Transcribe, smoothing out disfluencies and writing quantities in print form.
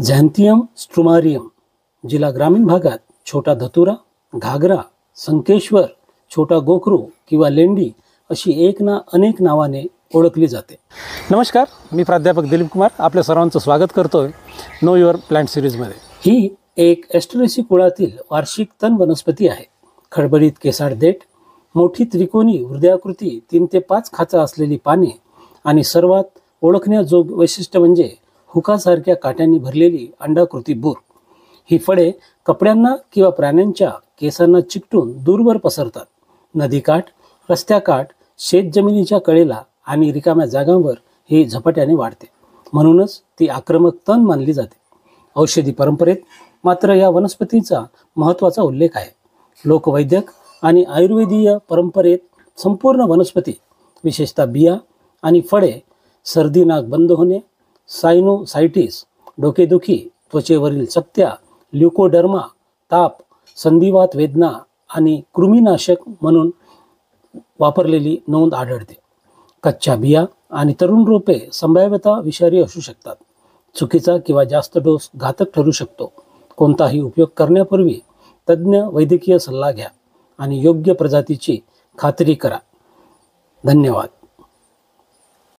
झॅन्थियम स्ट्रुमारियम, जिला ग्रामीण भागात छोटा धतुरा, घागरा, संकेश्वर, छोटा गोखरू किंवा लेंडी अशी एक ना अनेक नावाने ओळखली जाते। नमस्कार, मी प्राध्यापक दिलीप कुमार आपल्या सर्वांचं स्वागत करतोय नो युअर प्लांट सिरीजमध्ये। ही एक एस्टरेसी कुळातील वार्षिक तण वनस्पती आहे। खडबडीत केसाळ देठ, मोठी त्रिकोणी हृदयाकृती 3 ते 5 खाचा असलेली पाने आणि सर्वात ओळखण्याजोग वैशिष्ट्य म्हणजे हुकासारख्या काट्यांनी भरलेली अंडाकृती बूर। ही फळे कपड्यांना किंवा प्राण्यांच्या केसांना चिकटून दूरवर पसरतात। नदीकाठ, रस्त्याकाठ, शेतजमिनीच्या कडेला आणि रिकाम्या जागांवर ही झपाट्याने वाढते, म्हणूनच ती आक्रमक तण मानली जाते। औषधी परंपरेत मात्र या वनस्पतीचा महत्त्वाचा उल्लेख आहे। लोकवैद्यक आणि आयुर्वेदीय परंपरेत संपूर्ण वनस्पती, विशेषतः बिया आणि फळे, सर्दी नाक बंद होणे, सायनोसायटिस, डोकेदुखी, त्वचेवरील चकत्या, ल्युकोडर्मा, ताप, संधिवात वेदना आणि कृमीनाशक म्हणून वापरलेली नोंद आढळते। कच्च्या बिया आणि तरुण रोपे संभाव्यतः विषारी असू शकतात। चुकीचा किंवा जास्त डोस घातक ठरू शकतो। कोणताही उपयोग करण्यापूर्वी तज्ज्ञ वैद्यकीय सल्ला घ्या आणि योग्य प्रजातीची खात्री करा। धन्यवाद।